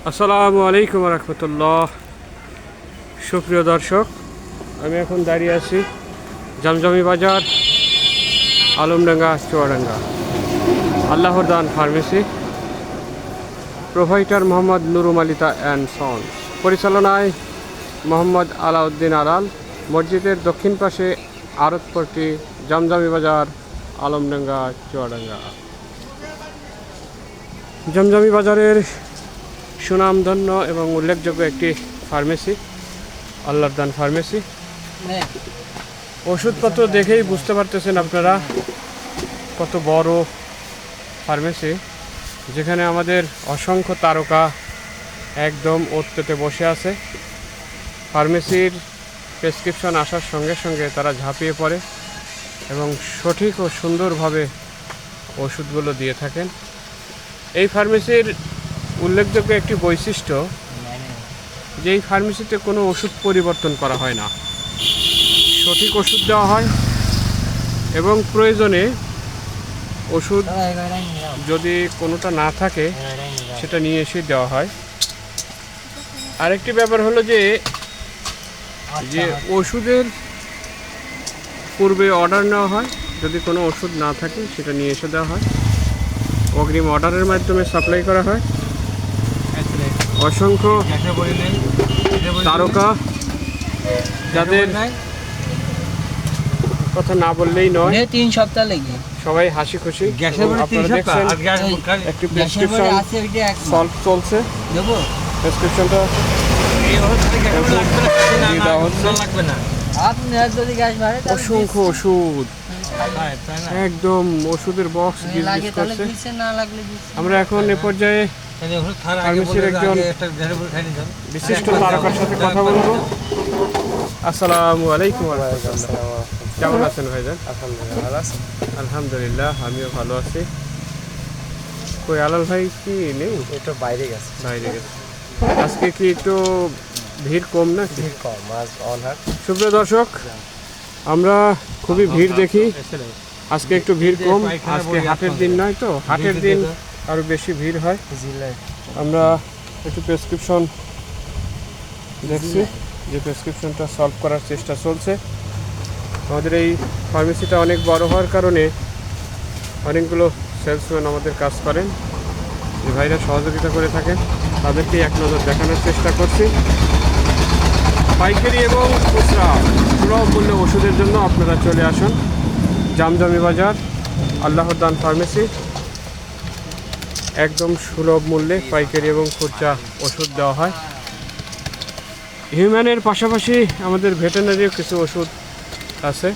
আসসালামু আলাইকুম রহমতুল্লাহ। সুপ্রিয় দর্শক, আমি এখন দাঁড়িয়ে আছি জমজমি বাজার, আলমডাঙ্গা, চুয়াডাঙ্গা। আল্লাহর দান ফার্মেসি, প্রোভাইডার মোহাম্মদ নুরুম আলিতা অ্যান্ড সন্স, পরিচালনায় মোহাম্মদ আলাউদ্দিন আলাল। মসজিদের দক্ষিণ পাশে আড়তপট্টি, জমজমি বাজার, আলমডাঙ্গা, চুয়াডাঙ্গা। জমজমি বাজারের সুনামধন্য এবং উল্লেখযোগ্য একটি ফার্মেসি, আল্লাহর দান ফার্মেসি। ওষুধপত্র দেখেই বুঝতে পারতেছেন আপনারা কত বড় ফার্মেসি, যেখানে আমাদের অসংখ্য তারকা একদম ওতপেতে বসে আছে। ফার্মেসির প্রেসক্রিপশন আসার সঙ্গে সঙ্গে তারা ঝাঁপিয়ে পড়ে এবং সঠিক ও সুন্দরভাবে ওষুধগুলো দিয়ে থাকেন। এই ফার্মেসির উল্লেখযোগ্য একটি বৈশিষ্ট্য যে এই ফার্মেসিতে কোনো ওষুধ পরিবর্তন করা হয় না, সঠিক ওষুধ দেওয়া হয় এবং প্রয়োজনে ওষুধ যদি কোনোটা না থাকে সেটা নিয়ে এসে দেওয়া হয়। আরেকটি ব্যাপার হলো যে ওষুধের পূর্বে অর্ডার নেওয়া হয়, যদি কোনো ওষুধ না থাকে সেটা নিয়ে এসে দেওয়া হয়। অগ্রিম অর্ডারের মাধ্যমে সাপ্লাই করা হয়। অসংখ্য তারকা, যাদের কথা না বললেই নয়, 3 সপ্তাহ লেগে সবাই হাসি খুশি। আপনারা দেখছেন একটি প্রেসক্রিপশন সলভ চলছে, প্রেসক্রিপশনটা দেওয়া হচ্ছে। অসংখ্য ওষুধ, একদম ওষুধের বক্স করছে। আমরা এখন এ পর্যায়ে ফার্মেসির একজন বিশিষ্ট তারকার সাথে কথা বলবো। আসসালামু আলাইকুম। কেমন আছেন ভাইজান? আলহামদুলিল্লাহ, আমিও ভালো আছি। কই আলাল ভাই কি নেই? একটু বাইরে গেছে। আজকে কি একটু ভিড় কম না? ভিড় কম, আজ অনহাট। সুপ্রিয় দর্শক, আমরা খুবই ভিড় দেখি, আজকে একটু ভিড় কম। আজকে হাটের দিন নয় তো, হাটের দিন আরো বেশি ভিড় হয়। আমরা একটু প্রেসক্রিপশন দেখছি, যে প্রেসক্রিপশনটা সলভ করার চেষ্টা চলছে। আমাদের এই ফার্মেসিটা অনেক বড় হওয়ার কারণে অনেকগুলো সেলসম্যান আমাদের কাজ করেন, যে ভাইরা সহযোগিতা করে থাকেন, তাদেরকে এক নজর দেখানোর চেষ্টা করছি। পাইকারি এবং খুচরা সুলভ মূল্যে ওষুধের জন্য আপনারা চলে আসুন জমজমি বাজার, আল্লাহর দান ফার্মেসি। একদম সুলভ মূল্যে পাইকারি এবং খুচরা ওষুধ দেওয়া হয়। হিউম্যানের পাশাপাশি আমাদের ভেটেরিনারিও কিছু ওষুধ আছে,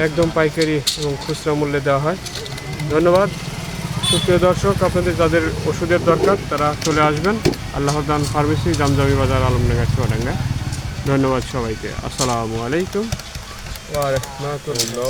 একদম পাইকারি এবং খুচরা মূল্যে দেওয়া হয়। ধন্যবাদ সুপ্রিয় দর্শক, আপনাদের যাদের ওষুধের দরকার তারা চলে আসবেন আল্লাহর দান ফার্মেসি, জমজমি বাজার, আলমডাঙ্গা, চুয়াডাঙ্গা। ধন্যবাদ সবাইকে। আসসালামু আলাইকুম ওয়া রাহমাতুল্লাহ।